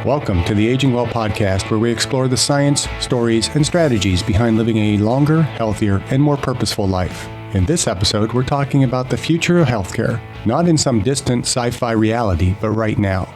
Welcome to the Aging Well podcast, where we explore the science, stories, and strategies behind living a longer, healthier, and more purposeful life. In this episode, we're talking about the future of healthcare, not in some distant sci-fi reality, but right now.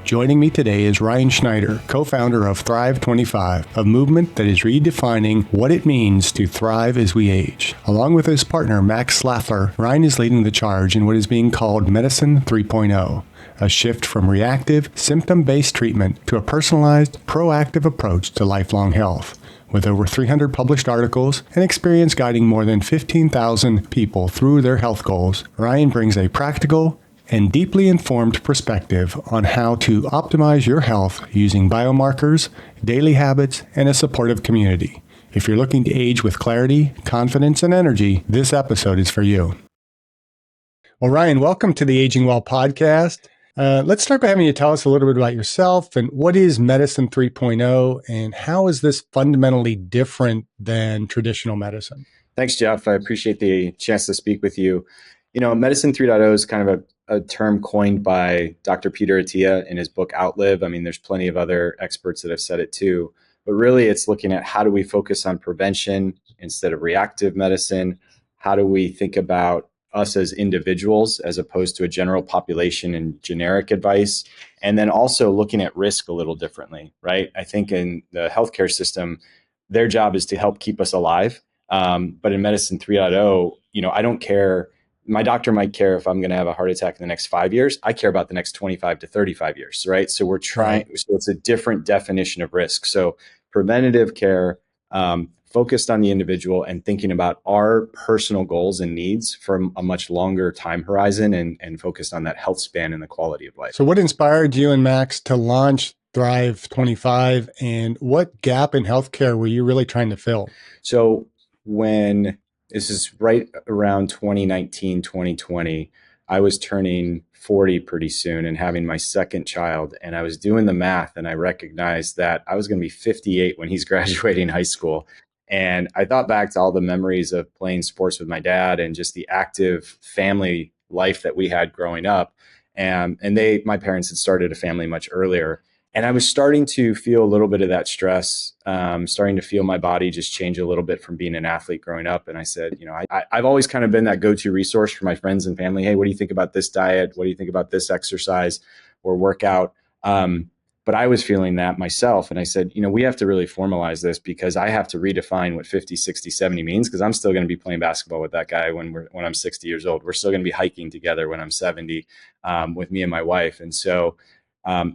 Joining me today is Ryan Schneider, co-founder of Thrive25, a movement that is redefining what it means to thrive as we age. Along with his partner, Max Slaffler, Ryan is leading the charge in what is being called Medicine 3.0, a shift from reactive, symptom-based treatment to a personalized, proactive approach to lifelong health. With over 300 published articles and experience guiding more than 15,000 people through their health goals, Ryan brings a practical and deeply informed perspective on how to optimize your health using biomarkers, daily habits, and a supportive community. If you're looking to age with clarity, confidence, and energy, this episode is for you. Well, Ryan, welcome to the Aging Well podcast. Let's start by having you tell us a little bit about yourself and what is Medicine 3.0 and how is this fundamentally different than traditional medicine? Thanks, Jeff. I appreciate the chance to speak with you. Medicine 3.0 is kind of a term coined by Dr. Peter Attia in his book Outlive. I mean, there's plenty of other experts that have said it too. But really, it's looking at how do we focus on prevention instead of reactive medicine? How do we think about us as individuals as opposed to a general population and generic advice? And then also looking at risk a little differently, right? I think in the healthcare system, their job is to help keep us alive. But in Medicine 3.0, I don't care. My doctor might care if I'm going to have a heart attack in the next 5 years. I care about the next 25 to 35 years, right? So we're trying, so it's a different definition of risk. So preventative care, focused on the individual and thinking about our personal goals and needs from a much longer time horizon and focused on that health span and the quality of life. So what inspired you and Max to launch Thrive25, and what gap in healthcare were you really trying to fill? So when this is right around 2019, 2020, I was turning 40 pretty soon and having my second child. And I was doing the math and I recognized that I was going to be 58 when he's graduating high school. And I thought back to all the memories of playing sports with my dad and just the active family life that we had growing up. And my parents had started a family much earlier. And I was starting to feel a little bit of that stress, starting to feel my body just change a little bit from being an athlete growing up. And I said, I've always kind of been that go-to resource for my friends and family. Hey, what do you think about this diet? What do you think about this exercise or workout? But I was feeling that myself. And I said, we have to really formalize this because I have to redefine what 50, 60, 70 means, because I'm still going to be playing basketball with that guy when I'm 60 years old. We're still going to be hiking together when I'm 70 with me and my wife. And so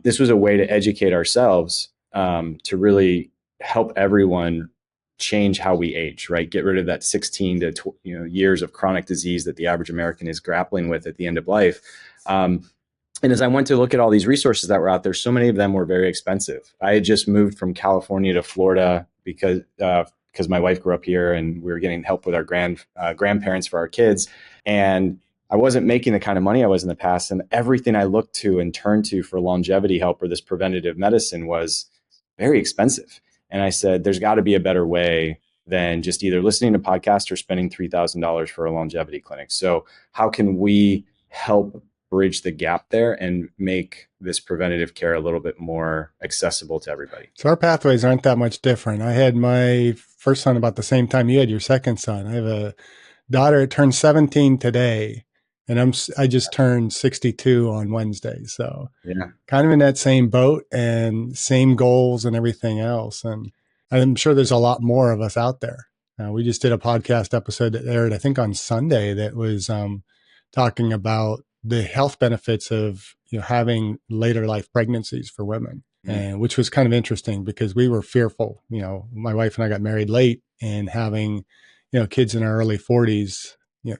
this was a way to educate ourselves to really help everyone change how we age, right? Get rid of that 16 to years of chronic disease that the average American is grappling with at the end of life. And as I went to look at all these resources that were out there, so many of them were very expensive. I had just moved from California to Florida because my wife grew up here and we were getting help with our grandparents for our kids. And I wasn't making the kind of money I was in the past. And everything I looked to and turned to for longevity help or this preventative medicine was very expensive. And I said, there's got to be a better way than just either listening to podcasts or spending $3,000 for a longevity clinic. So how can we help bridge the gap there and make this preventative care a little bit more accessible to everybody? So our pathways aren't that much different. I had my first son about the same time you had your second son. I have a daughter that turned 17 today, and I just turned 62 on Wednesday. So yeah, kind of in that same boat and same goals and everything else. And I'm sure there's a lot more of us out there. We just did a podcast episode that aired, I think, on Sunday that was talking about the health benefits of having later life pregnancies for women, and which was kind of interesting because we were fearful. My wife and I got married late, and having kids in our early 40s,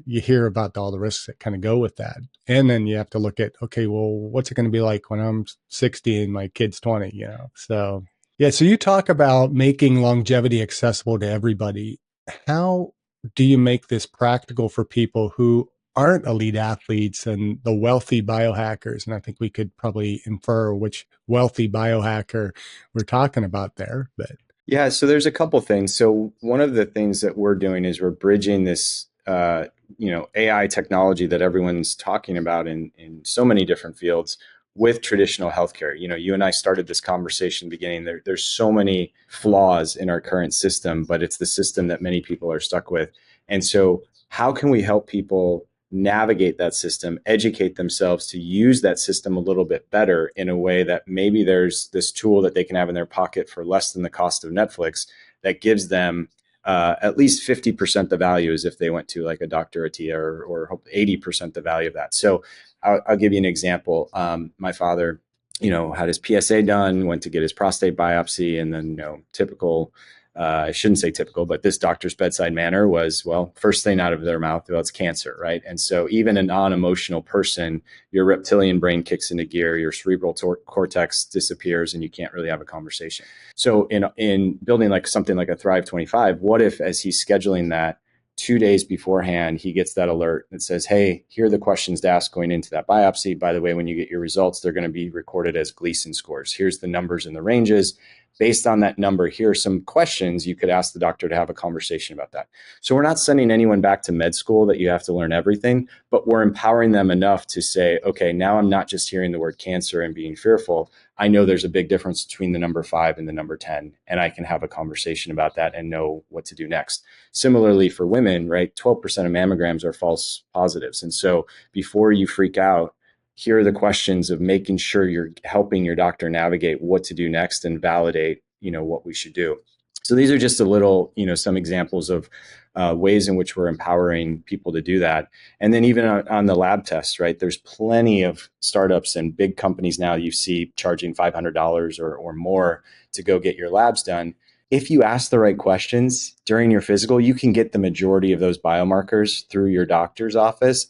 you hear about all the risks that kind of go with that, and then you have to look at, okay, well, what's it going to be like when I'm 60 and my kid's 20? So yeah. So you talk about making longevity accessible to everybody. How do you make this practical for people who aren't elite athletes and the wealthy biohackers? And I think we could probably infer which wealthy biohacker we're talking about there. But yeah, so there's a couple things. So one of the things that we're doing is we're bridging this AI technology that everyone's talking about in so many different fields with traditional healthcare. You and I started this conversation beginning. There's so many flaws in our current system, but it's the system that many people are stuck with. And so how can we help people navigate that system, educate themselves to use that system a little bit better in a way that maybe there's this tool that they can have in their pocket for less than the cost of Netflix that gives them at least 50% the value as if they went to like a doctor, a TA, or 80% the value of that. So I'll give you an example. My father, had his PSA done, went to get his prostate biopsy, and then, typical, I shouldn't say typical, but this doctor's bedside manner was, well, first thing out of their mouth, well, it's cancer, right? And so even a non-emotional person, your reptilian brain kicks into gear, your cerebral cortex disappears, and you can't really have a conversation. So in building like something like a Thrive 25, what if as he's scheduling that 2 days beforehand, he gets that alert that says, hey, here are the questions to ask going into that biopsy. By the way, when you get your results, they're going to be recorded as Gleason scores. Here's the numbers and the ranges. Based on that number, here are some questions you could ask the doctor to have a conversation about that. So we're not sending anyone back to med school that you have to learn everything, but we're empowering them enough to say, okay, now I'm not just hearing the word cancer and being fearful. I know there's a big difference between the number 5 and the number 10, and I can have a conversation about that and know what to do next. Similarly for women, right, 12% of mammograms are false positives. And so before you freak out, here are the questions of making sure you're helping your doctor navigate what to do next and validate, what we should do. So these are just a little, some examples of ways in which we're empowering people to do that. And then even on the lab tests, right, there's plenty of startups and big companies now you see charging $500 or more to go get your labs done. If you ask the right questions during your physical, you can get the majority of those biomarkers through your doctor's office.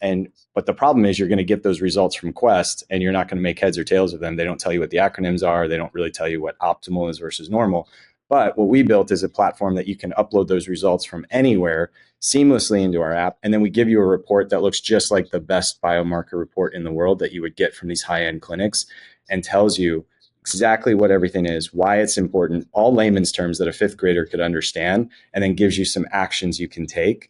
But the problem is you're going to get those results from Quest and you're not going to make heads or tails of them. They don't tell you what the acronyms are. They don't really tell you what optimal is versus normal. But what we built is a platform that you can upload those results from anywhere seamlessly into our app. And then we give you a report that looks just like the best biomarker report in the world that you would get from these high-end clinics and tells you exactly what everything is, why it's important, all layman's terms that a 5th grader could understand, and then gives you some actions you can take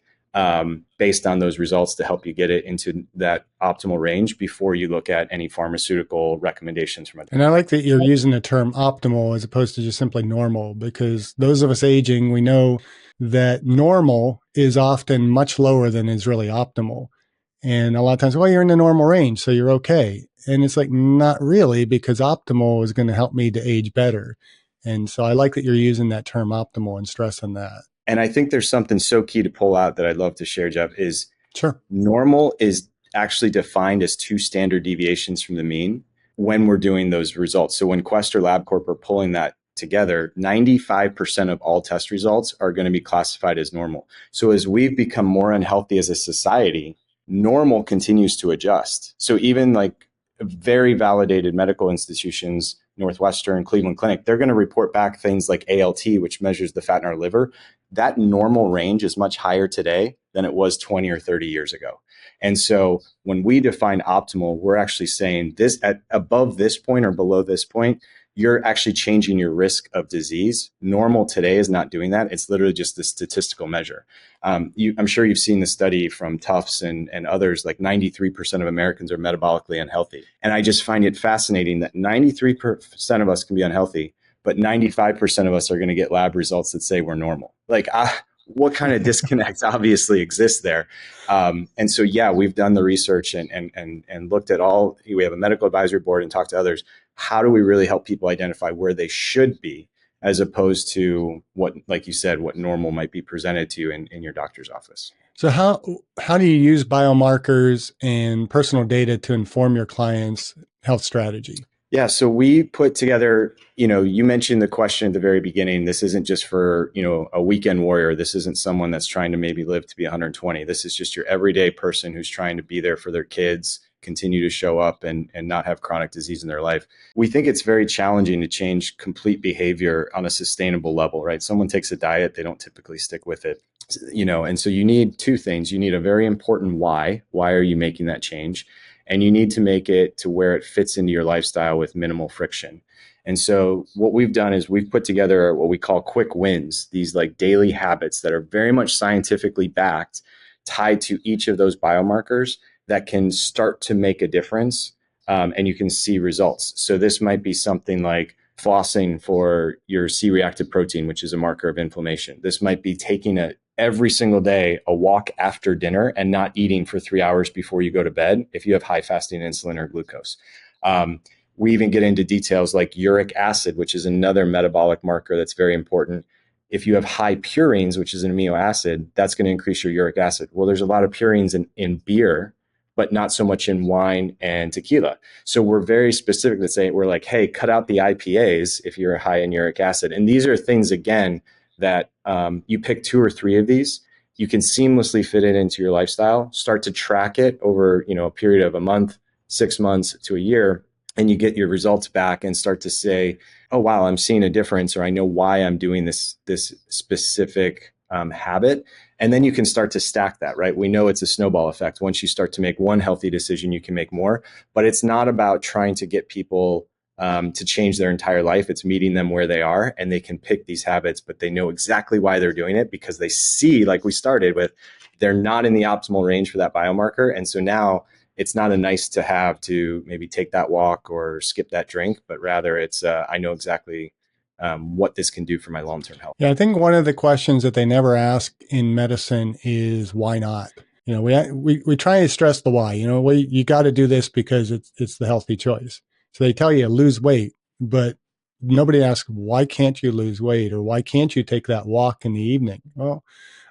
based on those results to help you get it into that optimal range before you look at any pharmaceutical recommendations from it. And I like that you're using the term optimal as opposed to just simply normal, because those of us aging, we know that normal is often much lower than is really optimal. And a lot of times, well, you're in the normal range, so you're okay. And it's like, not really, because optimal is going to help me to age better. And so I like that you're using that term optimal and stressing that. And I think there's something so key to pull out that I'd love to share, Jeff, is sure. Normal is actually defined as 2 standard deviations from the mean when we're doing those results. So when Quest or LabCorp are pulling that together, 95% of all test results are going to be classified as normal. So as we've become more unhealthy as a society, normal continues to adjust. So even like very validated medical institutions, Northwestern, Cleveland Clinic, they're going to report back things like ALT, which measures the fat in our liver. That normal range is much higher today than it was 20 or 30 years ago. And so when we define optimal, we're actually saying this at above this point or below this point, you're actually changing your risk of disease. Normal today is not doing that. It's literally just the statistical measure. I'm sure you've seen the study from Tufts and others, like 93% of Americans are metabolically unhealthy. And I just find it fascinating that 93% of us can be unhealthy, but 95% of us are going to get lab results that say we're normal. Like, what kind of disconnect obviously exists there? And so, yeah, we've done the research and looked at all. We have a medical advisory board and talked to others. How do we really help people identify where they should be, as opposed to what, like you said, what normal might be presented to you in your doctor's office? So how do you use biomarkers and personal data to inform your clients' health strategy? Yeah, so we put together, you mentioned the question at the very beginning. This isn't just for, a weekend warrior. This isn't someone that's trying to maybe live to be 120. This is just your everyday person who's trying to be there for their kids, continue to show up and not have chronic disease in their life. We think it's very challenging to change complete behavior on a sustainable level, right? Someone takes a diet, they don't typically stick with it. And so you need 2 things. You need a very important why. Why are you making that change? And you need to make it to where it fits into your lifestyle with minimal friction. And so what we've done is we've put together what we call quick wins, these like daily habits that are very much scientifically backed tied to each of those biomarkers that can start to make a difference, and you can see results. So this might be something like flossing for your C-reactive protein, which is a marker of inflammation. This might be taking every single day a walk after dinner and not eating for 3 hours before you go to bed if you have high fasting insulin or glucose. We even get into details like uric acid, which is another metabolic marker that's very important. If you have high purines, which is an amino acid, that's going to increase your uric acid. Well, there's a lot of purines in beer, but not so much in wine and tequila. So we're very specific to say, we're like, hey, cut out the IPAs if you're high in uric acid. And these are things, again, that you pick 2 or 3 of these, you can seamlessly fit it into your lifestyle, start to track it over, a period of a month, 6 months to a year, and you get your results back and start to say, oh, wow, I'm seeing a difference, or I know why I'm doing this specific habit. And then you can start to stack that, right? We know it's a snowball effect. Once you start to make one healthy decision, you can make more. But it's not about trying to get people to change their entire life. It's meeting them where they are, and they can pick these habits, but they know exactly why they're doing it, because they see, like we started with, they're not in the optimal range for that biomarker. And so now it's not a nice to have to maybe take that walk or skip that drink, but rather it's, I know exactly what this can do for my long-term health. Yeah, I think one of the questions that they never ask in medicine is why not? We try to stress the why. You got to do this because it's the healthy choice. So they tell you lose weight, but nobody asks, why can't you lose weight, or why can't you take that walk in the evening? Well,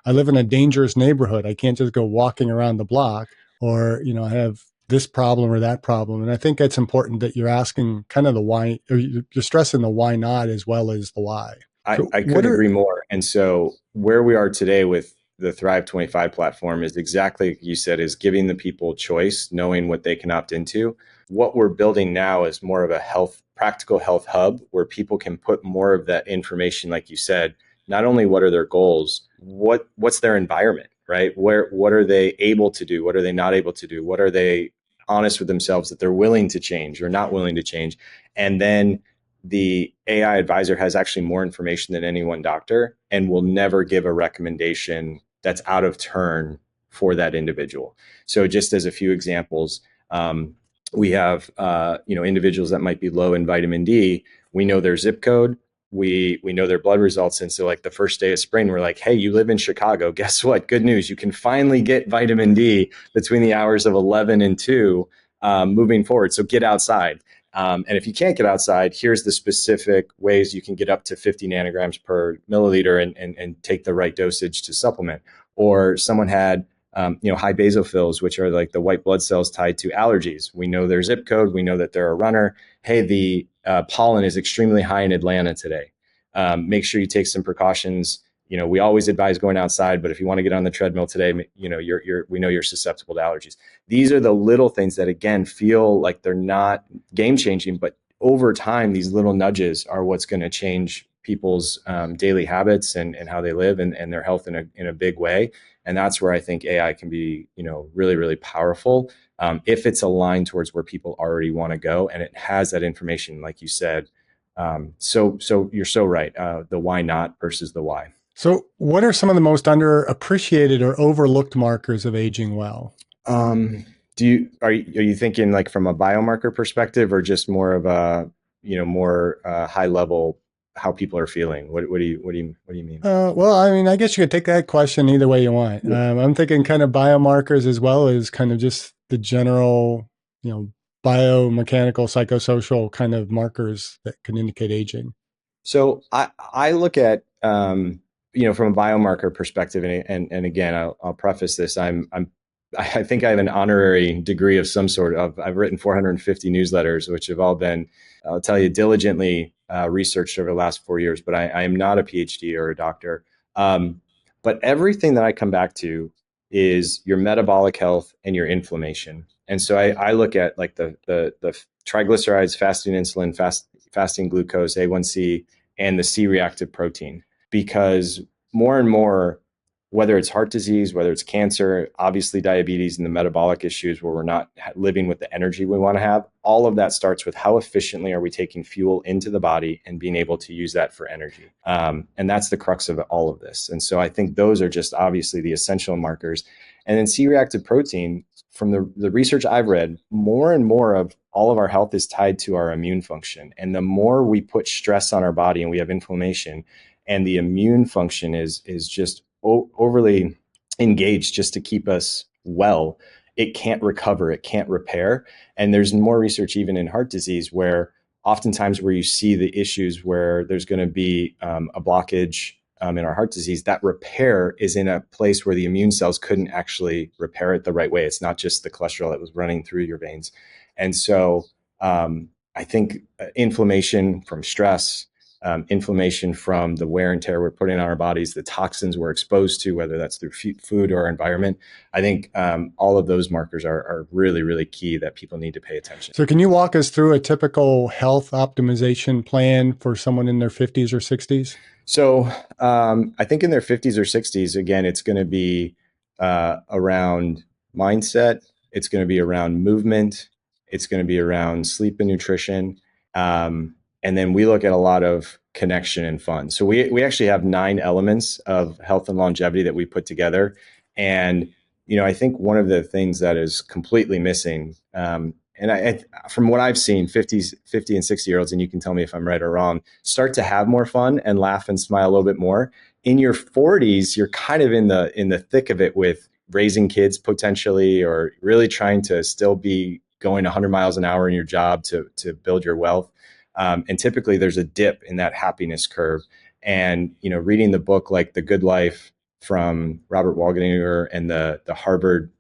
I live in a dangerous neighborhood. I can't just go walking around the block, or I have this problem or that problem. And I think it's important that you're asking kind of the why, or you're stressing the why not as well as the why. I couldn't agree more. And so where we are today with the Thrive 25 platform is exactly like you said, is giving the people choice, knowing what they can opt into. What we're building now is more of a practical health hub where people can put more of that information, like you said, not only what are their goals, what's their environment, right? What are they able to do? What are they not able to do? What are they honest with themselves that they're willing to change or not willing to change? And then the AI advisor has actually more information than any one doctor and will never give a recommendation that's out of turn for that individual. So just as a few examples, we have individuals that might be low in vitamin D. We know their zip code. We know their blood results. And so like the first day of spring, we're like, hey, you live in Chicago. Guess what? Good news. You can finally get vitamin D between the hours of 11 and 2 moving forward. So get outside. And if you can't get outside, here's the specific ways you can get up to 50 nanograms per milliliter and take the right dosage to supplement. Or someone had high basophils, which are like the white blood cells tied to allergies. We know their zip code. We know that they're a runner. Hey, the pollen is extremely high in Atlanta today. Make sure you take some precautions. We always advise going outside, but if you want to get on the treadmill today, we know you're susceptible to allergies. These are the little things that, again, feel like they're not game changing, but over time, these little nudges are what's going to change people's daily habits and how they live and their health in a big way. And that's where I think AI can be, really, really powerful if it's aligned towards where people already want to go. And it has that information, like you said. So you're so right. The why not versus the why. So what are some of the most underappreciated or overlooked markers of aging well? Are you thinking like from a biomarker perspective, or just more of a, more high level, how people are feeling? What do you mean? Well, I mean, I guess you could take that question either way you want. Yeah. I'm thinking kind of biomarkers as well as kind of just the general, biomechanical, psychosocial kind of markers that can indicate aging. So I look at, from a biomarker perspective, and again, I'll preface this. I think I have an honorary degree of some sort of, I've written 450 newsletters, which have all been, I'll tell you, diligently researched over the last 4 years, but I am not a PhD or a doctor. But everything that I come back to is your metabolic health and your inflammation. And so I look at like the triglycerides, fasting insulin, fasting glucose, A1C, and the C-reactive protein, because more and more, whether it's heart disease, whether it's cancer, obviously diabetes and the metabolic issues where we're not living with the energy we want to have, all of that starts with how efficiently are we taking fuel into the body and being able to use that for energy. And that's the crux of all of this. And so I think those are just obviously the essential markers. And then C-reactive protein, from the research I've read, more and more of all of our health is tied to our immune function. And the more we put stress on our body and we have inflammation, and the immune function is just overly engaged just to keep us well, it can't recover, it can't repair. And there's more research even in heart disease where oftentimes where you see the issues where there's going to be a blockage in our heart disease, that repair is in a place where the immune cells couldn't actually repair it the right way. It's not just the cholesterol that was running through your veins. And so I think inflammation from stress, inflammation from the wear and tear we're putting on our bodies, the toxins we're exposed to, whether that's through food or our environment. I think all of those markers are really, really key that people need to pay attention. So can you walk us through a typical health optimization plan for someone in their 50s or 60s? So I think in their 50s or 60s, again, it's going to be around mindset. It's going to be around movement. It's going to be around sleep and nutrition. And then we look at a lot of connection and fun. So we actually have 9 elements of health and longevity that we put together. And, I think one of the things that is completely missing, and from what I've seen, 50 and 60-year-olds, and you can tell me if I'm right or wrong, start to have more fun and laugh and smile a little bit more. In your 40s, you're kind of in the thick of it with raising kids potentially, or really trying to still be going 100 miles an hour in your job to build your wealth. And typically there's a dip in that happiness curve. And, reading the book like The Good Life from Robert Wagner and the Harvard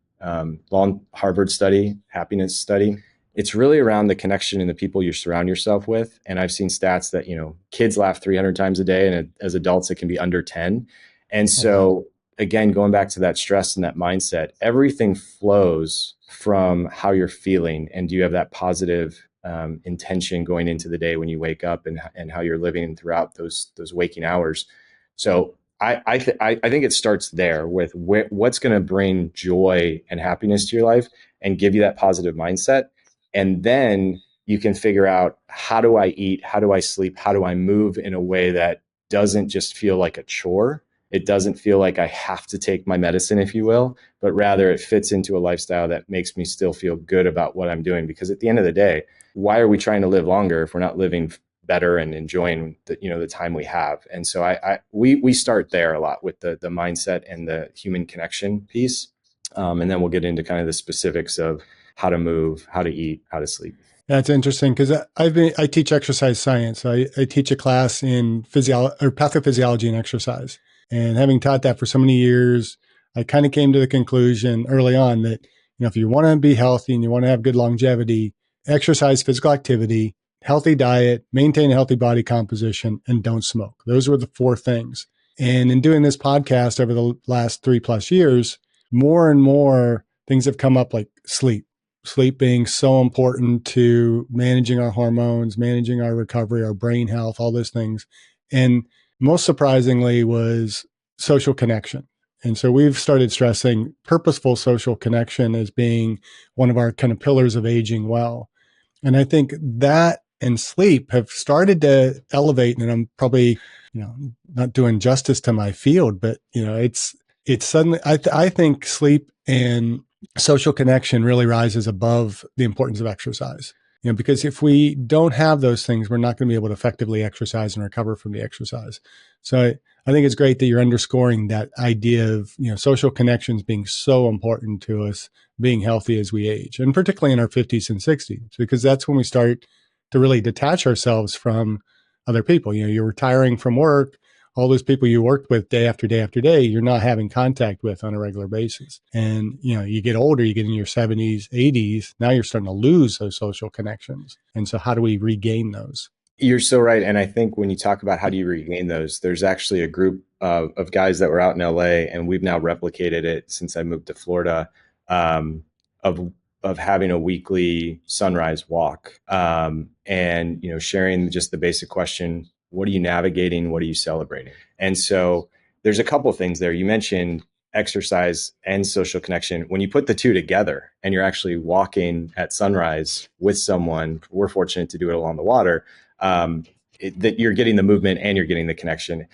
study, happiness study, it's really around the connection and the people you surround yourself with. And I've seen stats that, kids laugh 300 times a day, and as adults, it can be under 10. And so again, going back to that stress and that mindset, everything flows from how you're feeling. And do you have that positive intention going into the day when you wake up, and how you're living throughout those waking hours. So I think it starts there with what's going to bring joy and happiness to your life and give you that positive mindset. And then you can figure out, how do I eat? How do I sleep? How do I move in a way that doesn't just feel like a chore? It doesn't feel like I have to take my medicine, if you will, but rather it fits into a lifestyle that makes me still feel good about what I'm doing. Because at the end of the day, why are we trying to live longer if we're not living better and enjoying the time we have? And so we start there a lot with the mindset and the human connection piece. And then we'll get into kind of the specifics of how to move, how to eat, how to sleep. That's interesting, because I teach exercise science. I teach a class in pathophysiology and exercise. And having taught that for so many years, I kind of came to the conclusion early on that, if you want to be healthy and you want to have good longevity, exercise, physical activity, healthy diet, maintain a healthy body composition, and don't smoke. Those were the 4 things. And in doing this podcast over the last 3+ years, more and more things have come up, like sleep being so important to managing our hormones, managing our recovery, our brain health, all those things. And most surprisingly was social connection. And so we've started stressing purposeful social connection as being one of our kind of pillars of aging well. And I think that and sleep have started to elevate, and I'm probably, not doing justice to my field, but, it's suddenly, I think sleep and social connection really rises above the importance of exercise. Because if we don't have those things, we're not going to be able to effectively exercise and recover from the exercise. So I think it's great that you're underscoring that idea of, social connections being so important to us being healthy as we age, and particularly in our 50s and 60s, because that's when we start to really detach ourselves from other people. You're retiring from work. All those people you worked with day after day after day, you're not having contact with on a regular basis. And, you get older, you get in your 70s, 80s, now you're starting to lose those social connections. And so how do we regain those? You're so right. And I think when you talk about how do you regain those, there's actually a group of guys that were out in LA, and we've now replicated it since I moved to Florida, of having a weekly sunrise walk, and, sharing just the basic question, what are you navigating? What are you celebrating? And so there's a couple of things there. You mentioned exercise and social connection. When you put the two together and you're actually walking at sunrise with someone, we're fortunate to do it along the water. that you're getting the movement and you're getting the connection.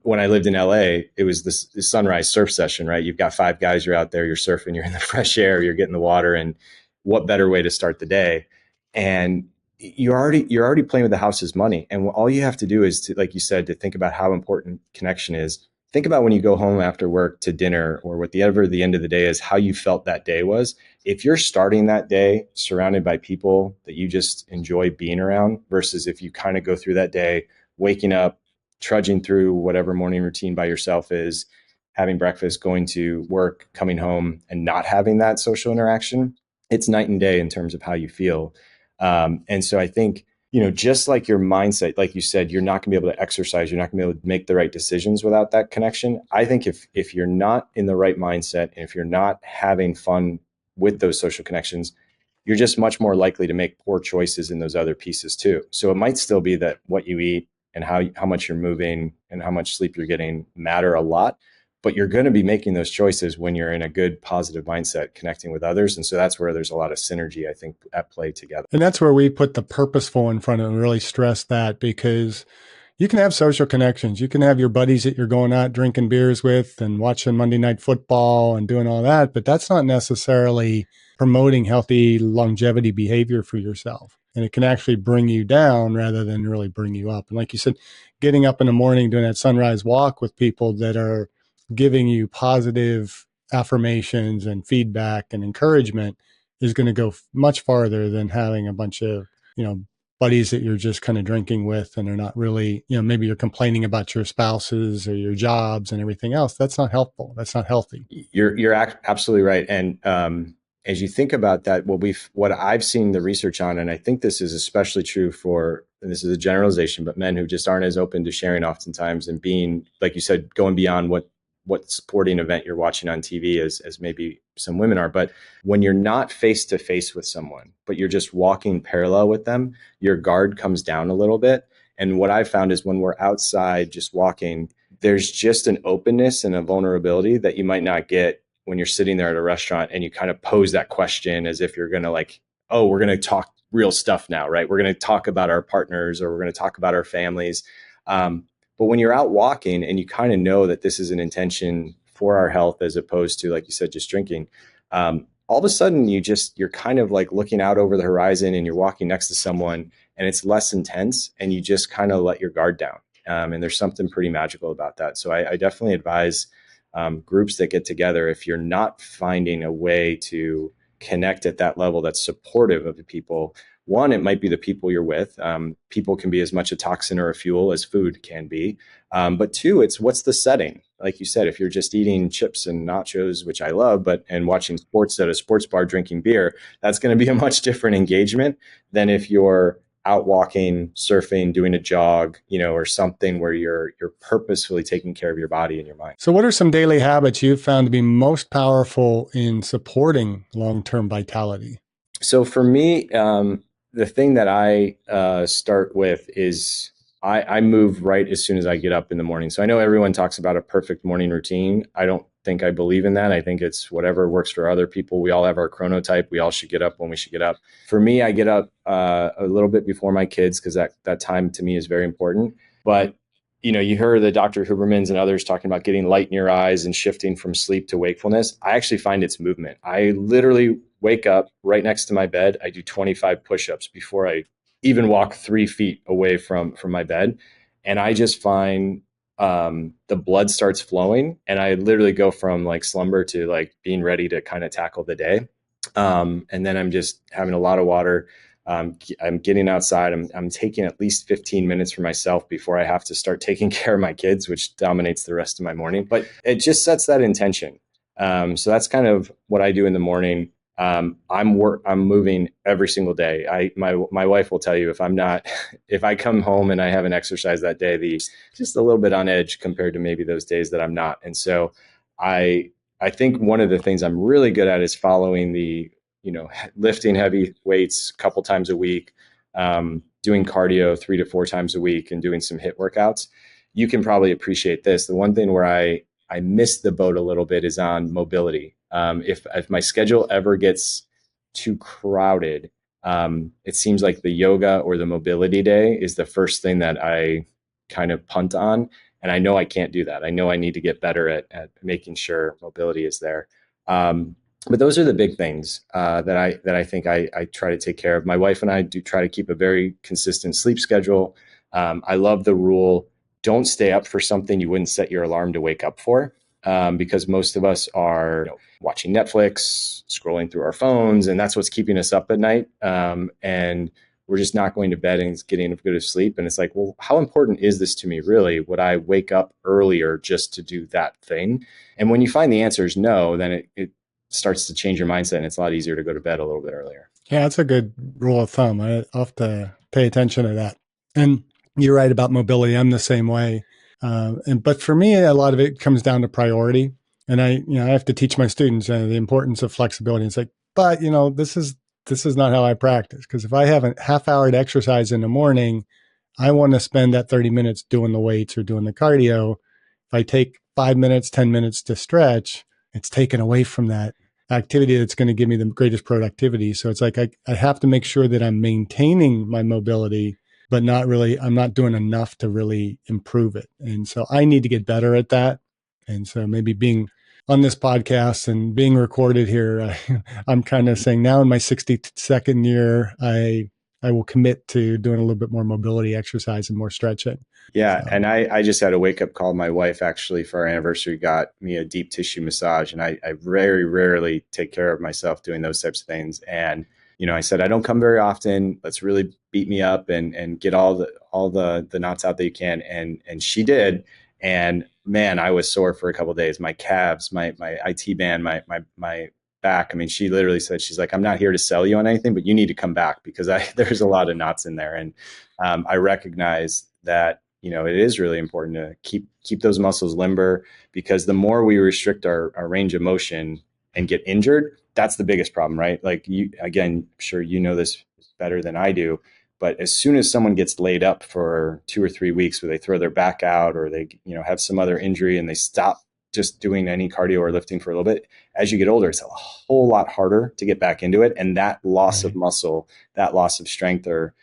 When I lived in LA, it was this sunrise surf session, right? You've got 5 guys, you're out there, you're surfing, you're in the fresh air, you're getting the water, and what better way to start the day? And you're already playing with the house's money. And all you have to do is to, like you said, to think about how important connection is. Think about when you go home after work to dinner or whatever the end of the day is, how you felt that day was. If you're starting that day surrounded by people that you just enjoy being around versus if you kind of go through that day, waking up, trudging through whatever morning routine by yourself is, having breakfast, going to work, coming home, and not having that social interaction, it's night and day in terms of how you feel. And so I think, just like your mindset, like you said, you're not going to be able to exercise, you're not going to be able to make the right decisions without that connection. I think if you're not in the right mindset and if you're not having fun with those social connections, you're just much more likely to make poor choices in those other pieces too. So it might still be that what you eat and how much you're moving and how much sleep you're getting matter a lot, but you're going to be making those choices when you're in a good positive mindset connecting with others. And so that's where there's a lot of synergy, I think, at play together. And that's where we put the purposeful in front of it and really stress that, because you can have social connections. You can have your buddies that you're going out drinking beers with and watching Monday Night Football and doing all that, but that's not necessarily promoting healthy longevity behavior for yourself. And it can actually bring you down rather than really bring you up. And like you said, getting up in the morning, doing that sunrise walk with people that are giving you positive affirmations and feedback and encouragement is going to go much farther than having a bunch of, buddies that you're just kind of drinking with and are not really, maybe you're complaining about your spouses or your jobs and everything else. That's not helpful. That's not healthy. You're absolutely right. And as you think about that, what I've seen the research on, and I think this is especially true for, and this is a generalization, but men who just aren't as open to sharing oftentimes and being, like you said, going beyond what sporting event you're watching on TV as maybe some women are. But when you're not face to face with someone, but you're just walking parallel with them, your guard comes down a little bit. And what I've found is when we're outside just walking, there's just an openness and a vulnerability that you might not get when you're sitting there at a restaurant and you kind of pose that question as if you're going to like, oh, we're going to talk real stuff now, right? We're going to talk about our partners or we're going to talk about our families. But when you're out walking and you kind of know that this is an intention for our health, as opposed to, like you said, just drinking, all of a sudden you're kind of like looking out over the horizon and you're walking next to someone and it's less intense and you just kind of let your guard down. And there's something pretty magical about that. So I definitely advise groups that get together, if you're not finding a way to connect at that level that's supportive of the people. One, it might be the people you're with. People can be as much a toxin or a fuel as food can be. But two, it's what's the setting? Like you said, if you're just eating chips and nachos, which I love, and watching sports at a sports bar, drinking beer, that's going to be a much different engagement than if you're out walking, surfing, doing a jog, or something where you're purposefully taking care of your body and your mind. So what are some daily habits you've found to be most powerful in supporting long-term vitality? So for me, the thing that I start with is I move right as soon as I get up in the morning. So I know everyone talks about a perfect morning routine. I don't think I believe in that. I think it's whatever works for other people. We all have our chronotype. We all should get up when we should get up. For me, I get up a little bit before my kids because that time to me is very important. But you heard the Dr. Hubermans and others talking about getting light in your eyes and shifting from sleep to wakefulness. I actually find it's movement. I literally wake up right next to my bed. I do 25 push-ups before I even walk 3 feet away from my bed. And I just find the blood starts flowing and I literally go from like slumber to like being ready to kind of tackle the day. And then I'm just having a lot of water. I'm getting outside. I'm taking at least 15 minutes for myself before I have to start taking care of my kids, which dominates the rest of my morning. But it just sets that intention. So that's kind of what I do in the morning. I'm moving every single day. My wife will tell you if I come home and I haven't exercised that day, just a little bit on edge compared to maybe those days that I'm not. And so I think one of the things I'm really good at is following lifting heavy weights a couple times a week, doing cardio 3 to 4 times a week and doing some HIIT workouts. You can probably appreciate this. The one thing where I missed the boat a little bit is on mobility. If my schedule ever gets too crowded, It seems like the yoga or the mobility day is the first thing that I kind of punt on. And I know I can't do that. I know I need to get better at making sure mobility is there. But those are the big things that I think I try to take care of. My wife and I do try to keep a very consistent sleep schedule. I love the rule: don't stay up for something you wouldn't set your alarm to wake up for, because most of us are watching Netflix, scrolling through our phones, and that's what's keeping us up at night. And we're just not going to bed and getting a good sleep. And it's like, well, how important is this to me, really? Would I wake up earlier just to do that thing? And when you find the answer is no, then it starts to change your mindset, and it's a lot easier to go to bed a little bit earlier. Yeah, that's a good rule of thumb. I'll have to pay attention to that. And you're right about mobility. I'm the same way. But for me, a lot of it comes down to priority. And I have to teach my students the importance of flexibility. It's like, but this is not how I practice. Because if I have a half hour to exercise in the morning, I want to spend that 30 minutes doing the weights or doing the cardio. If I take 5 minutes, 10 minutes to stretch, it's taken away from that activity that's going to give me the greatest productivity. So it's like I have to make sure that I'm maintaining my mobility, but I'm not doing enough to really improve it. And so I need to get better at that. And so maybe being on this podcast and being recorded here, I'm kind of saying now in my 62nd year, I will commit to doing a little bit more mobility exercise and more stretching. Yeah. So, And I just had a wake up call. My wife actually, for our anniversary, got me a deep tissue massage. And I very rarely take care of myself doing those types of things. And, I said, I don't come very often. Let's really beat me up and get all the knots out that you can. And she did. And man, I was sore for a couple of days. My calves, my IT band, my back. I mean, she literally said, she's like, I'm not here to sell you on anything, but you need to come back because there's a lot of knots in there. And I recognize that it is really important to keep those muscles limber, because the more we restrict our range of motion and get injured, that's the biggest problem, right? Like again, I'm sure you know this better than I do, but as soon as someone gets laid up for 2 or 3 weeks where they throw their back out or they have some other injury and they stop just doing any cardio or lifting for a little bit, as you get older, it's a whole lot harder to get back into it. And that loss of muscle, that loss of strength, or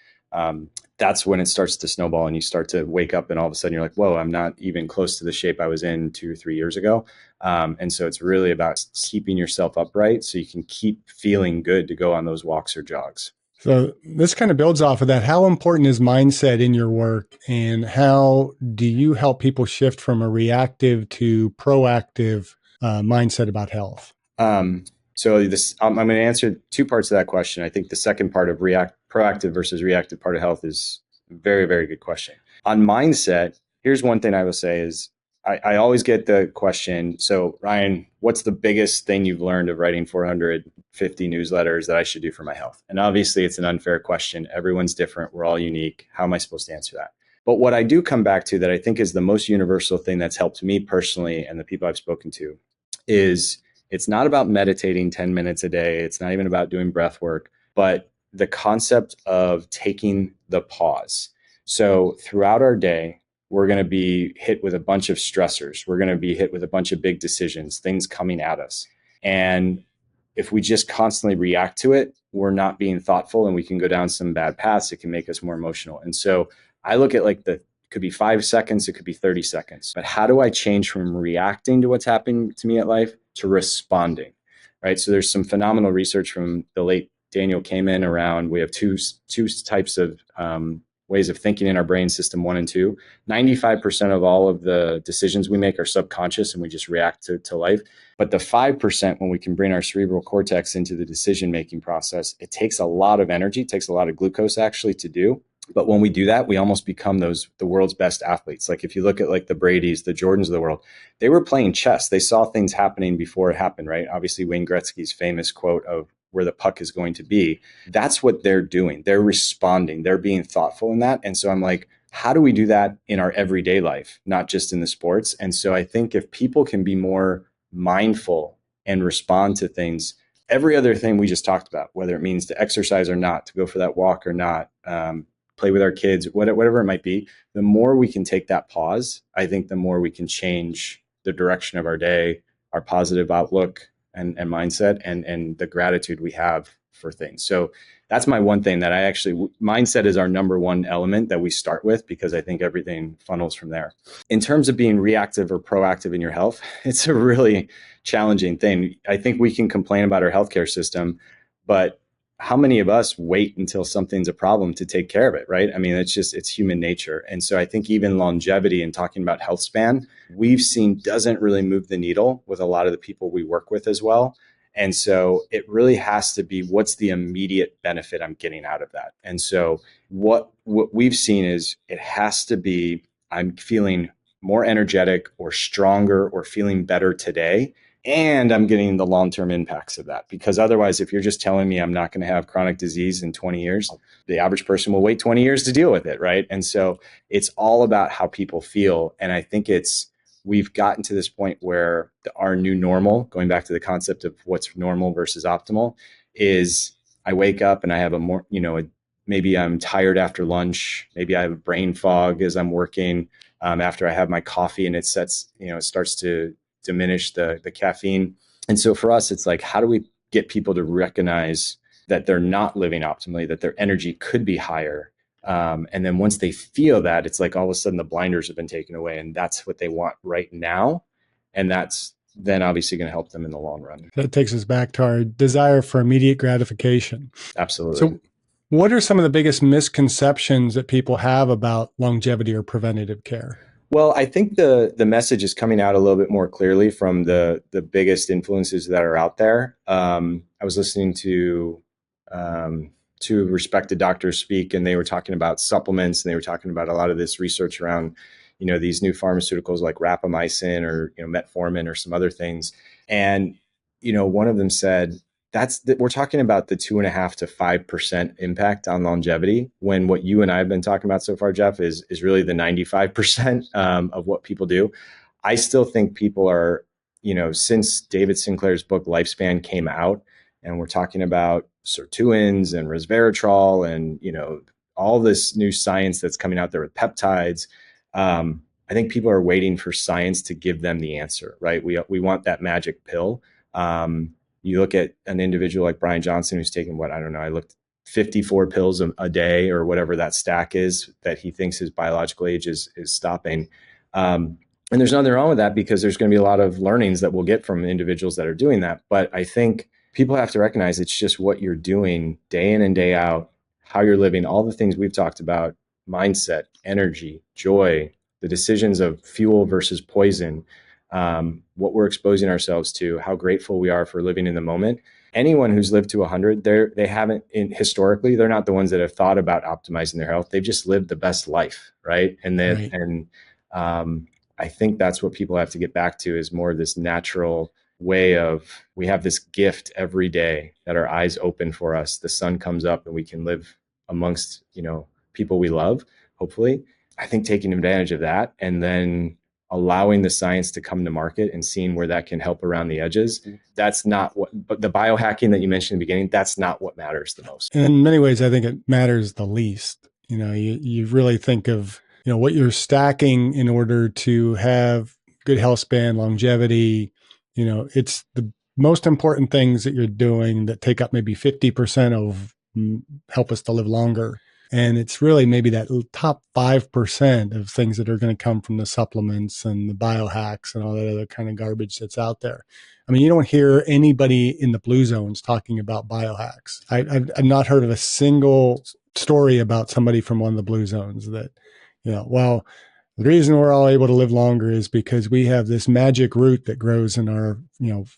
that's when it starts to snowball and you start to wake up and all of a sudden you're like, whoa, I'm not even close to the shape I was in 2 or 3 years ago. And so it's really about keeping yourself upright so you can keep feeling good to go on those walks or jogs. So this kind of builds off of that. How important is mindset in your work, and how do you help people shift from a reactive to proactive mindset about health? So I'm going to answer two parts of that question. I think the second part of proactive versus reactive part of health is a very, very good question. On mindset, here's one thing I will say is I always get the question, so Ryan, what's the biggest thing you've learned of writing 450 newsletters that I should do for my health? And obviously it's an unfair question. Everyone's different. We're all unique. How am I supposed to answer that? But what I do come back to that I think is the most universal thing that's helped me personally and the people I've spoken to is it's not about meditating 10 minutes a day. It's not even about doing breath work, but the concept of taking the pause. So throughout our day, we're going to be hit with a bunch of stressors. We're going to be hit with a bunch of big decisions, things coming at us. And if we just constantly react to it, we're not being thoughtful and we can go down some bad paths. It can make us more emotional. And so I look at it could be 5 seconds, it could be 30 seconds. But how do I change from reacting to what's happening to me at life to responding, right? So there's some phenomenal research from the late Daniel Kahneman around, we have two types of ways of thinking in our brain, system 1 and 2. 95% of all of the decisions we make are subconscious and we just react to life. But the 5%, when we can bring our cerebral cortex into the decision-making process, it takes a lot of energy, it takes a lot of glucose actually to do. But when we do that, we almost become the world's best athletes. Like if you look at the Bradys, the Jordans of the world, they were playing chess. They saw things happening before it happened, right? Obviously, Wayne Gretzky's famous quote of where the puck is going to be. That's what they're doing. They're responding. They're being thoughtful in that. And so I'm like, how do we do that in our everyday life, not just in the sports? And so I think if people can be more mindful and respond to things, every other thing we just talked about, whether it means to exercise or not, to go for that walk or not, play with our kids, whatever it might be, the more we can take that pause, I think the more we can change the direction of our day, our positive outlook and mindset, and the gratitude we have for things. So that's my one thing that mindset is our number one element that we start with, because I think everything funnels from there. In terms of being reactive or proactive in your health, it's a really challenging thing. I think we can complain about our healthcare system, but how many of us wait until something's a problem to take care of it, right? I mean, it's human nature. And so I think even longevity and talking about health span, we've seen doesn't really move the needle with a lot of the people we work with as well. And so it really has to be, what's the immediate benefit I'm getting out of that? And so what we've seen is it has to be, I'm feeling more energetic or stronger or feeling better today, and I'm getting the long-term impacts of that. Because otherwise, if you're just telling me I'm not going to have chronic disease in 20 years, the average person will wait 20 years to deal with it, right? And so it's all about how people feel. And I think we've gotten to this point where our new normal, going back to the concept of what's normal versus optimal, is I wake up and I have maybe I'm tired after lunch. Maybe I have a brain fog as I'm working after I have my coffee, and it starts to diminish the caffeine. And so for us, it's like, how do we get people to recognize that they're not living optimally, that their energy could be higher? And then once they feel that, it's like all of a sudden the blinders have been taken away, and that's what they want right now. And that's then obviously going to help them in the long run. That takes us back to our desire for immediate gratification. Absolutely. So what are some of the biggest misconceptions that people have about longevity or preventative care? Well, I think the message is coming out a little bit more clearly from the biggest influences that are out there. I was listening to two respected doctors speak, and they were talking about supplements, and they were talking about a lot of this research around, these new pharmaceuticals like rapamycin or metformin or some other things. And one of them said, we're talking about the 2.5% to 5% impact on longevity, when what you and I have been talking about so far, Jeff, is really the 95% of what people do. I still think people are, since David Sinclair's book Lifespan came out, and we're talking about sirtuins and resveratrol and all this new science that's coming out there with peptides. I think people are waiting for science to give them the answer, right? We want that magic pill. You look at an individual like Brian Johnson, who's taking I looked 54 pills a day or whatever that stack is that he thinks his biological age is stopping. And there's nothing wrong with that, because there's going to be a lot of learnings that we'll get from individuals that are doing that. But I think people have to recognize it's just what you're doing day in and day out, how you're living, all the things we've talked about, mindset, energy, joy, the decisions of fuel versus poison, what we're exposing ourselves to, how grateful we are for living in the moment. Anyone who's lived to 100, they haven't historically, they're not the ones that have thought about optimizing their health. They've just lived the best life, right? And I think that's what people have to get back to, is more of this natural way of, we have this gift every day that our eyes open for us. The sun comes up and we can live amongst, people we love, hopefully. I think taking advantage of that, and then allowing the science to come to market and seeing where that can help around the edges. That's not but the biohacking that you mentioned in the beginning, that's not what matters the most. And in many ways, I think it matters the least. You really think of, what you're stacking in order to have good health span, longevity. It's the most important things that you're doing that take up maybe 50% of help us to live longer. And it's really maybe that top 5% of things that are going to come from the supplements and the biohacks and all that other kind of garbage that's out there. I mean, you don't hear anybody in the blue zones talking about biohacks. I've not heard of a single story about somebody from one of the blue zones that, well, the reason we're all able to live longer is because we have this magic root that grows in our,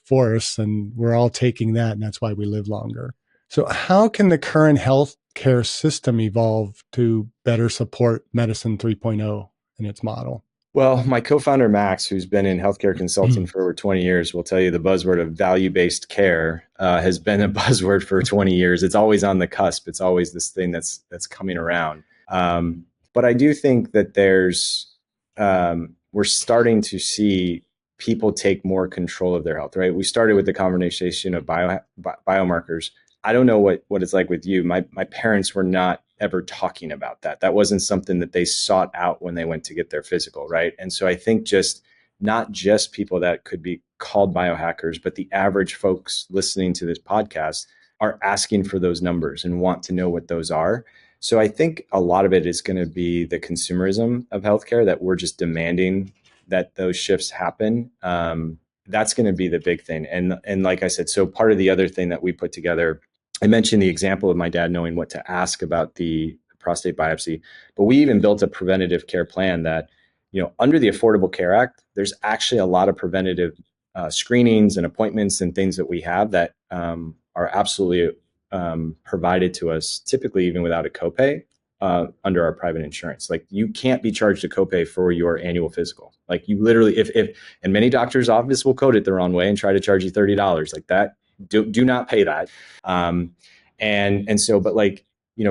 forests, and we're all taking that, and that's why we live longer. So how can the current healthcare system evolve to better support Medicine 3.0 in its model? Well, my co-founder, Max, who's been in healthcare consulting for over 20 years, will tell you the buzzword of value-based care has been a buzzword for 20 years. It's always on the cusp. It's always this thing that's coming around. But I do think that we're starting to see people take more control of their health, right? We started with the conversation of biomarkers. I don't know what it's like with you. My parents were not ever talking about that. That wasn't something that they sought out when they went to get their physical, right? And so I think not just people that could be called biohackers, but the average folks listening to this podcast are asking for those numbers and want to know what those are. So I think a lot of it is going to be the consumerism of healthcare, that we're just demanding that those shifts happen. That's going to be the big thing. And like I said, so part of the other thing that we put together, I mentioned the example of my dad knowing what to ask about the prostate biopsy, but we even built a preventative care plan that, under the Affordable Care Act, there's actually a lot of preventative screenings and appointments and things that we have that are absolutely provided to us, typically even without a copay, under our private insurance. Like, you can't be charged a copay for your annual physical. Like, you literally, if and many doctors' office will code it the wrong way and try to charge you $30 like that. Do not pay that. And so, but like,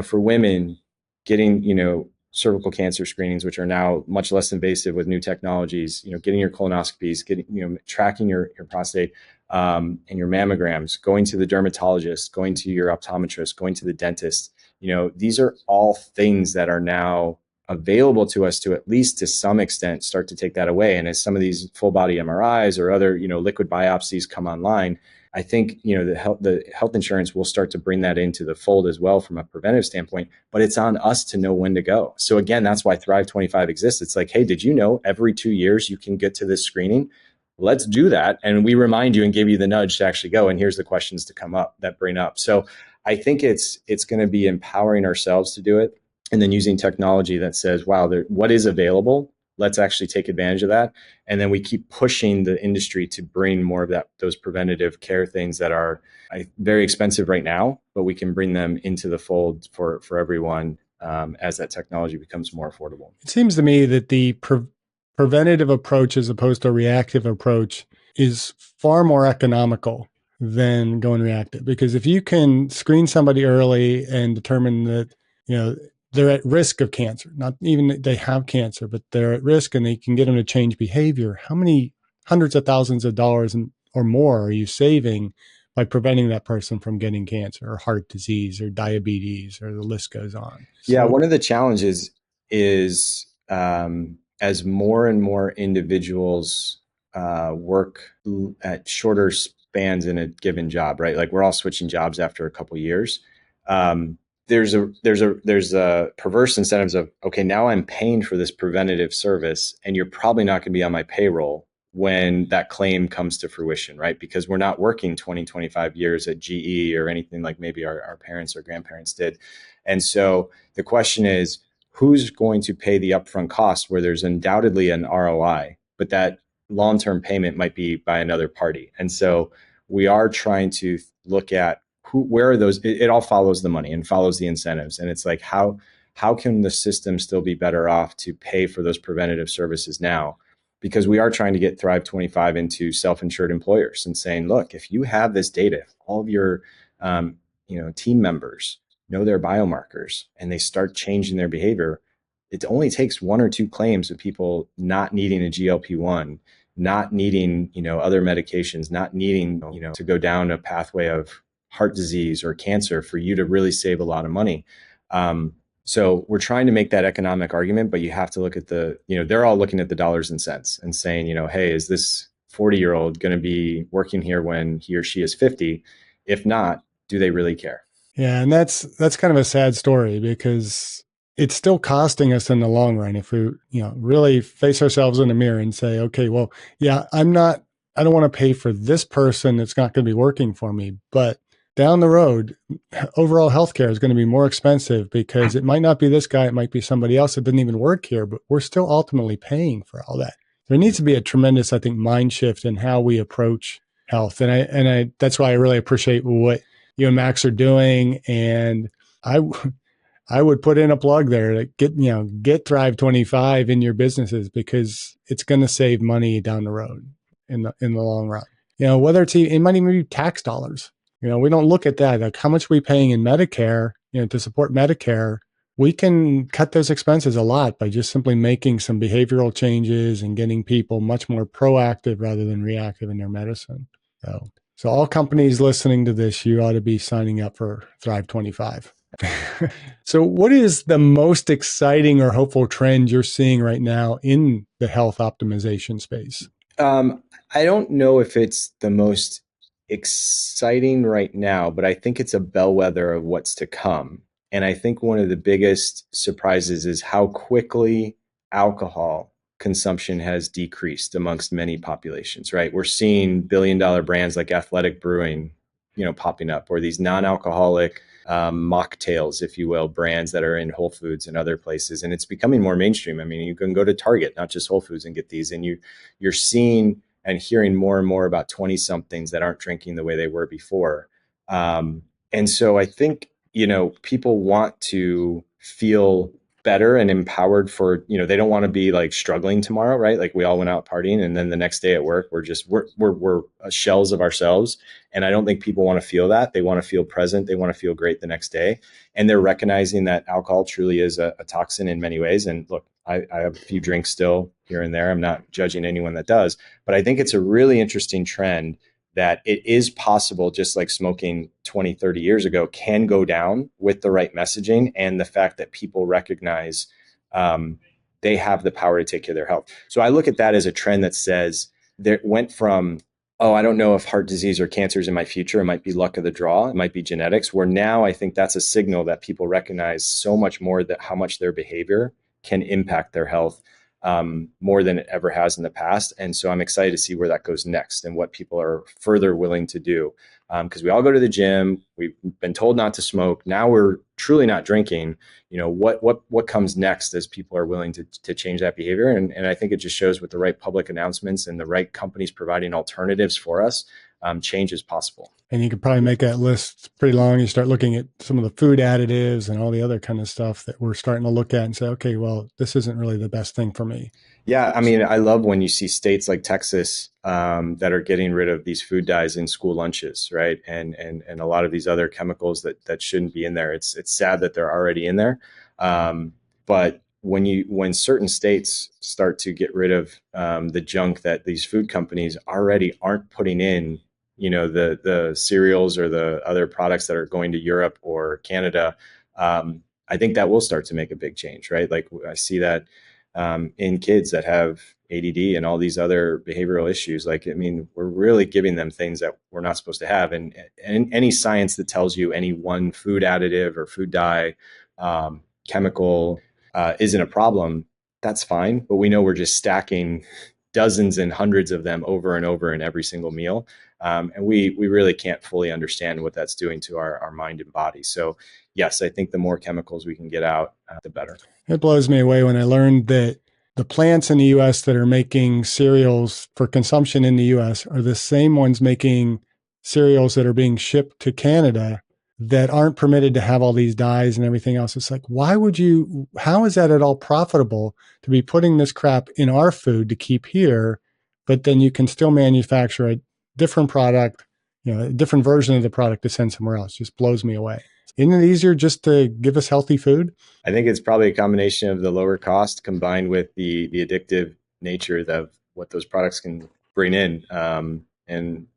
for women getting, cervical cancer screenings, which are now much less invasive with new technologies, getting your colonoscopies, getting, tracking your prostate, and your mammograms, going to the dermatologist, going to your optometrist, going to the dentist, these are all things that are now available to us to, at least to some extent, start to take that away. And as some of these full body MRIs or other, liquid biopsies come online, I think, the health insurance will start to bring that into the fold as well from a preventive standpoint, but it's on us to know when to go. So again, that's why Thrive 25 exists. It's like, hey, did you know every 2 years you can get to this screening? Let's do that. And we remind you and give you the nudge to actually go. And here's the questions to come up that bring up. So I think it's going to be empowering ourselves to do it, and then using technology that says, wow, what is available? Let's actually take advantage of that. And then we keep pushing the industry to bring more of those preventative care things that are very expensive right now, but we can bring them into the fold for everyone as that technology becomes more affordable. It seems to me that the preventative approach, as opposed to a reactive approach, is far more economical than going reactive. Because if you can screen somebody early and determine that, they're at risk of cancer, not even that they have cancer, but they're at risk, and they can get them to change behavior, how many hundreds of thousands of dollars or more are you saving by preventing that person from getting cancer or heart disease or diabetes, or the list goes on? Yeah, one of the challenges is as more and more individuals work at shorter spans in a given job, right? Like, we're all switching jobs after a couple of years. There's a perverse incentives of, okay, now I'm paying for this preventative service, and you're probably not going to be on my payroll when that claim comes to fruition, right? Because we're not working 20, 25 years at GE or anything like maybe our parents or grandparents did. And so the question is, who's going to pay the upfront cost where there's undoubtedly an ROI, but that long-term payment might be by another party? And so we are trying to look at where are those. It all follows the money and follows the incentives. And it's like, how can the system still be better off to pay for those preventative services now? Because we are trying to get Thrive 25 into self-insured employers and saying, look, if you have this data, if all of your team members know their biomarkers and they start changing their behavior, it only takes 1 or 2 claims of people not needing a GLP-1, not needing, other medications, not needing, to go down a pathway of heart disease or cancer for you to really save a lot of money. So we're trying to make that economic argument, but you have to look at they're all looking at the dollars and cents and saying, hey, is this 40-year-old going to be working here when he or she is 50? If not, do they really care? Yeah. And that's kind of a sad story, because it's still costing us in the long run. If we, really face ourselves in the mirror and say, okay, well, yeah, I don't want to pay for this person that's not going to be working for me, but down the road, overall healthcare is going to be more expensive, because it might not be this guy, it might be somebody else that didn't even work here, but we're still ultimately paying for all that. There needs to be a tremendous, I think, mind shift in how we approach health. And I that's why I really appreciate what you and Max are doing. And I would put in a plug there to get Thrive 25 in your businesses, because it's going to save money down the road in the long run. Whether it might even be tax dollars. We don't look at that. Like, how much are we paying in Medicare, to support Medicare? We can cut those expenses a lot by just simply making some behavioral changes and getting people much more proactive rather than reactive in their medicine. So all companies listening to this, you ought to be signing up for Thrive 25. So what is the most exciting or hopeful trend you're seeing right now in the health optimization space? I don't know if it's the most exciting right now, but I think it's a bellwether of what's to come. And I think one of the biggest surprises is how quickly alcohol consumption has decreased amongst many populations, right? We're seeing billion-dollar brands like Athletic Brewing, popping up, or these non-alcoholic mocktails, if you will, brands that are in Whole Foods and other places. And it's becoming more mainstream. I mean, you can go to Target, not just Whole Foods, and get these. And you're seeing and hearing more and more about 20 somethings that aren't drinking the way they were before. And so I think, people want to feel better and empowered for, they don't want to be like struggling tomorrow, right? Like we all went out partying and then the next day at work, we're shells of ourselves. And I don't think people want to feel that. They want to feel present. They want to feel great the next day. And they're recognizing that alcohol truly is a toxin in many ways. And look, I have a few drinks still here and there. I'm not judging anyone that does, but I think it's a really interesting trend that it is possible, just like smoking 20, 30 years ago, can go down with the right messaging and the fact that people recognize they have the power to take care of their health. So I look at that as a trend that says there went from, oh, I don't know if heart disease or cancer is in my future. It might be luck of the draw. It might be genetics, where now I think that's a signal that people recognize so much more that how much their behavior can impact their health more than it ever has in the past. And so I'm excited to see where that goes next and what people are further willing to do. Because we all go to the gym, we've been told not to smoke. Now we're truly not drinking. What comes next as people are willing to change that behavior? And I think it just shows with the right public announcements and the right companies providing alternatives for us, change is possible. And you could probably make that list pretty long. You start looking at some of the food additives and all the other kind of stuff that we're starting to look at and say, okay, well, this isn't really the best thing for me. Yeah, I mean, I love when you see states like Texas that are getting rid of these food dyes in school lunches, right? And a lot of these other chemicals that shouldn't be in there. It's sad that they're already in there, but when certain states start to get rid of the junk that these food companies already aren't putting in, the cereals or the other products that are going to Europe or Canada, I think that will start to make a big change, right? Like I see that in kids that have ADD and all these other behavioral issues. Like, I mean, we're really giving them things that we're not supposed to have. And any science that tells you any one food additive or food dye, chemical isn't a problem, that's fine. But we know we're just stacking dozens and hundreds of them over and over in every single meal. And we really can't fully understand what that's doing to our mind and body. So yes, I think the more chemicals we can get out, the better. It blows me away when I learned that the plants in the US that are making cereals for consumption in the US are the same ones making cereals that are being shipped to Canada that aren't permitted to have all these dyes and everything else. It's like, how is that at all profitable to be putting this crap in our food to keep here, but then you can still manufacture a different product, a different version of the product to send somewhere else? Just blows me away. Isn't it easier just to give us healthy food? I think it's probably a combination of the lower cost combined with the addictive nature of what those products can bring in. And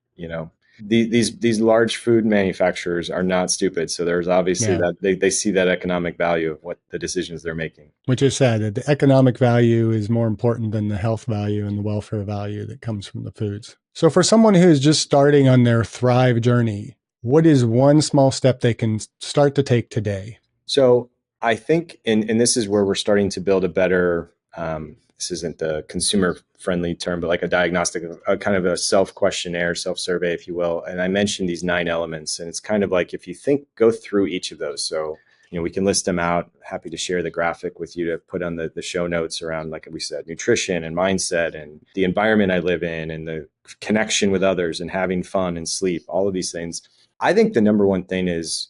these large food manufacturers are not stupid. So there's obviously that they see that economic value of what the decisions they're making. Which is sad that the economic value is more important than the health value and the welfare value that comes from the foods. So for someone who is just starting on their Thrive journey, what is one small step they can start to take today? So I think, and this is where we're starting to build a better, this isn't the consumer friendly term, but like a diagnostic, a kind of a self-questionnaire, self-survey, if you will. And I mentioned these 9 elements, and it's kind of like, if you go through each of those. So, we can list them out. Happy to share the graphic with you to put on the show notes around, like we said, nutrition and mindset and the environment I live in and the connection with others and having fun and sleep, all of these things. I think the number one thing is,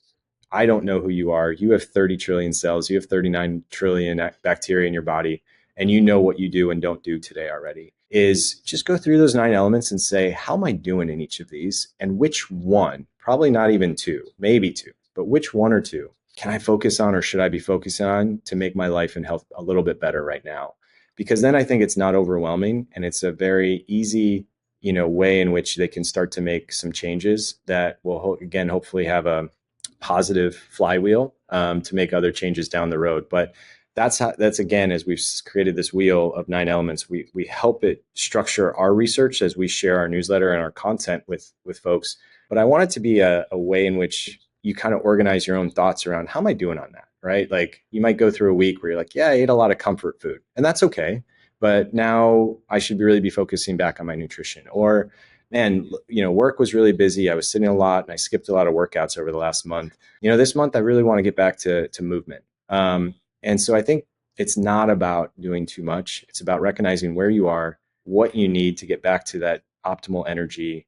I don't know who you are. You have 30 trillion cells. You have 39 trillion bacteria in your body, and you know what you do and don't do today already. Is just go through those 9 elements and say, how am I doing in each of these? And which one, probably not even 2, maybe 2, but which 1 or 2 can I focus on, or should I be focusing on to make my life and health a little bit better right now? Because then I think it's not overwhelming, and it's a very easy, way in which they can start to make some changes that will, again, hopefully have a positive flywheel to make other changes down the road. But that's again, as we've created this wheel of 9 elements, we help it structure our research as we share our newsletter and our content with folks but I want it to be a way in which you kind of organize your own thoughts around how am I doing on that, right? Like you might go through a week where you're like, yeah, I ate a lot of comfort food, and that's okay. But now I should really be focusing back on my nutrition. Or, man, work was really busy. I was sitting a lot and I skipped a lot of workouts over the last month. This month I really want to get back to movement. And so I think it's not about doing too much. It's about recognizing where you are, what you need to get back to that optimal energy,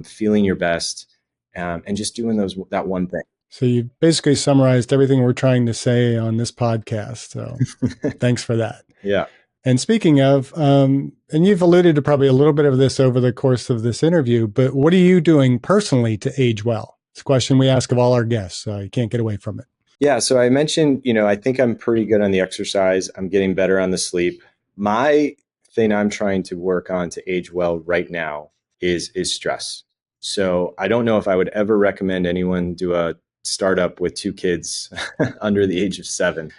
feeling your best, and just doing that one thing. So you basically summarized everything we're trying to say on this podcast. So thanks for that. Yeah. And speaking of, and you've alluded to probably a little bit of this over the course of this interview, but what are you doing personally to age well? It's a question we ask of all our guests, so you can't get away from it. Yeah. So I mentioned, I think I'm pretty good on the exercise. I'm getting better on the sleep. My thing I'm trying to work on to age well right now is stress. So I don't know if I would ever recommend anyone do a startup with 2 kids under the age of 7.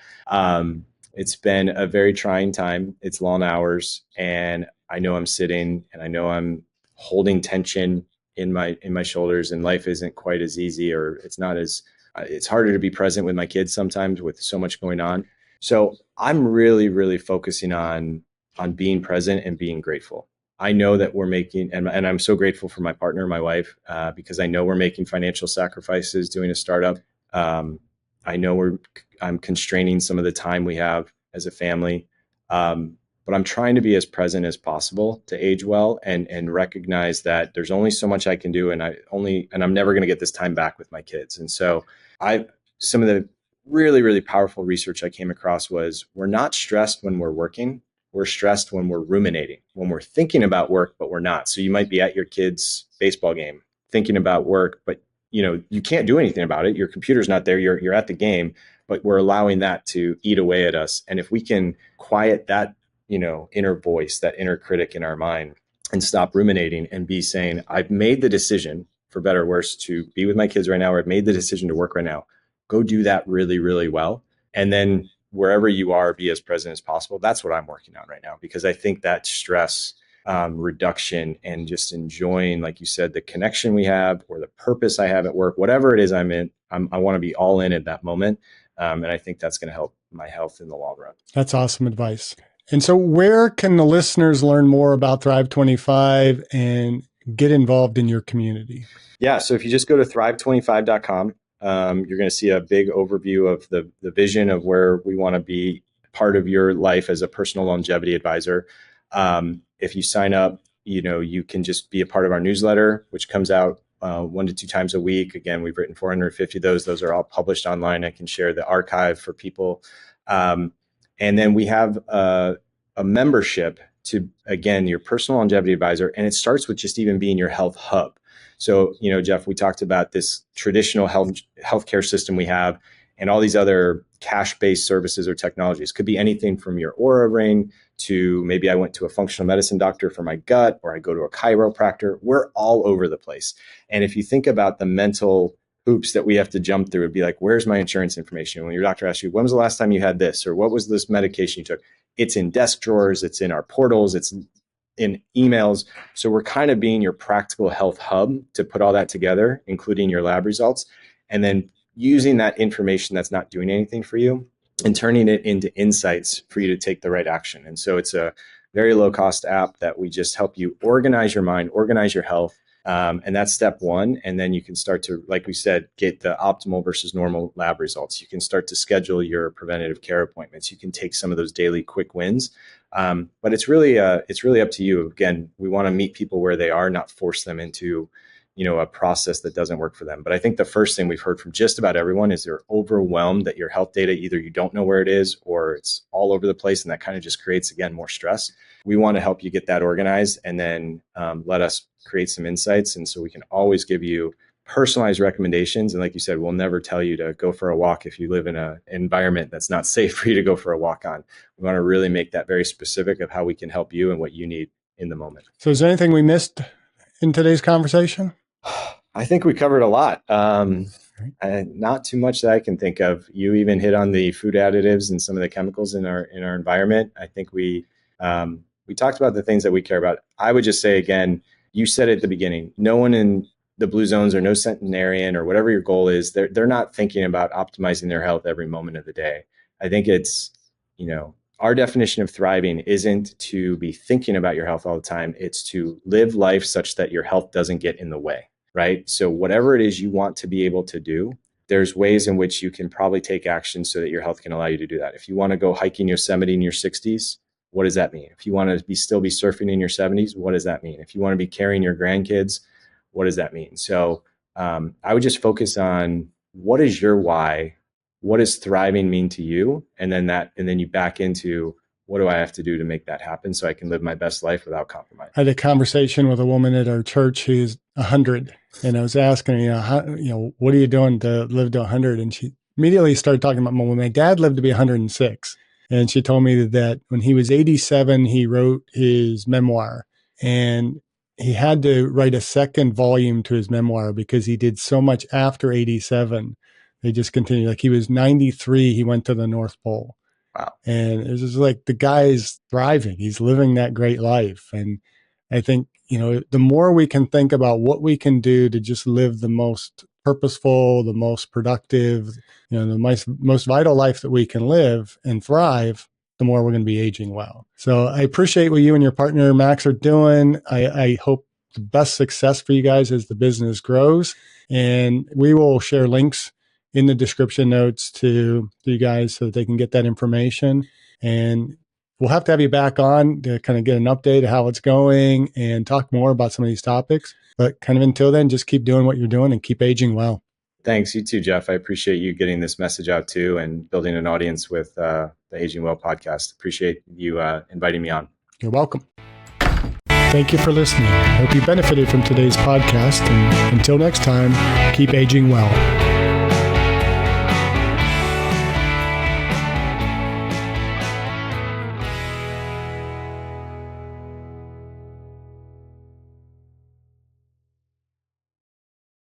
It's been a very trying time. It's long hours, and I know I'm sitting, and I know I'm holding tension in my shoulders, and life isn't quite as easy, or it's harder to be present with my kids sometimes with so much going on. So I'm really, really focusing on being present and being grateful. I know that we're making, and I'm so grateful for my partner, my wife, because I know we're making financial sacrifices doing a startup. I know I'm constraining some of the time we have as a family. But I'm trying to be as present as possible to age well and recognize that there's only so much I can do, and I'm never going to get this time back with my kids. And so some of the really, really powerful research I came across was we're not stressed when we're working. We're stressed when we're ruminating, when we're thinking about work, but we're not. So you might be at your kid's baseball game thinking about work, but you can't do anything about it. Your computer's not there. You're at the game, but we're allowing that to eat away at us. And if we can quiet that, inner voice, that inner critic in our mind, and stop ruminating and be saying, I've made the decision, for better or worse, to be with my kids right now, or I've made the decision to work right now. Go do that really, really well. And then wherever you are, be as present as possible. That's what I'm working on right now, because I think that stress reduction and just enjoying, like you said, the connection we have or the purpose I have at work, whatever it is I'm in, I want to be all in at that moment. And I think that's going to help my health in the long run. That's awesome advice. And so where can the listeners learn more about Thrive 25 and get involved in your community? Yeah. So if you just go to thrive25.com, you're going to see a big overview of the vision of where we want to be part of your life as a personal longevity advisor. If you sign up, you can just be a part of our newsletter, which comes out 1 to 2 times a week. Again, we've written 450 of those. Those are all published online. I can share the archive for people. And then we have a membership to, again, your personal longevity advisor. And it starts with just even being your health hub. So, Jeff, we talked about this traditional healthcare system we have and all these other cash-based services or technologies. Could be anything from your Aura ring to maybe I went to a functional medicine doctor for my gut, or I go to a chiropractor. We're all over the place. And if you think about the mental hoops that we have to jump through, it'd be like, where's my insurance information? When your doctor asks you, when was the last time you had this? Or what was this medication you took? It's in desk drawers. It's in our portals. It's in emails. So we're kind of being your practical health hub to put all that together, including your lab results, and then using that information that's not doing anything for you and turning it into insights for you to take the right action. And so it's a very low cost app that we just help you organize your mind, organize your health. And that's step one. And then you can start to, like we said, get the optimal versus normal lab results. You can start to schedule your preventative care appointments. You can take some of those daily quick wins. But it's really up to you. Again, we want to meet people where they are, not force them into, a process that doesn't work for them. But I think the first thing we've heard from just about everyone is they're overwhelmed that your health data, either you don't know where it is or it's all over the place. And that kind of just creates, again, more stress. We want to help you get that organized and then let us create some insights. And so we can always give you personalized recommendations. And like you said, we'll never tell you to go for a walk if you live in an environment that's not safe for you to go for a walk on. We want to really make that very specific of how we can help you and what you need in the moment. So is there anything we missed in today's conversation? I think we covered a lot. Not too much that I can think of. You even hit on the food additives and some of the chemicals in our environment. I think we talked about the things that we care about. I would just say again, you said it at the beginning, no one in the blue zones or no centenarian or whatever your goal is, they're not thinking about optimizing their health every moment of the day. I think it's, our definition of thriving isn't to be thinking about your health all the time. It's to live life such that your health doesn't get in the way, right? So whatever it is you want to be able to do, there's ways in which you can probably take action so that your health can allow you to do that. If you want to go hiking Yosemite in your 60s, what does that mean? If you want to still be surfing in your 70s, what does that mean? If you want to be carrying your grandkids, what does that mean? So I would just focus on what is your why, what does thriving mean to you, and then you back into what do I have to do to make that happen so I can live my best life without compromise. I had a conversation with a woman at our church who's 100, and I was asking her, what are you doing to live to 100? And she immediately started talking about, well, my dad lived to be 106. And she told me that when he was 87, he wrote his memoir, and he had to write a second volume to his memoir because he did so much after 87. They just continued. Like he was 93, he went to the North Pole. Wow. And it's just like the guy's thriving. He's living that great life. And I think, the more we can think about what we can do to just live the most purposeful, the most productive, the most vital life that we can live and thrive, the more we're going to be aging well. So I appreciate what you and your partner, Max, are doing. I hope the best success for you guys as the business grows. And we will share links in the description notes to you guys so that they can get that information. And we'll have to have you back on to kind of get an update of how it's going and talk more about some of these topics. But kind of until then, just keep doing what you're doing and keep aging well. Thanks. You too, Jeff. I appreciate you getting this message out too and building an audience with the Aging Well podcast. Appreciate you inviting me on. You're welcome. Thank you for listening. I hope you benefited from today's podcast. And until next time, keep aging well.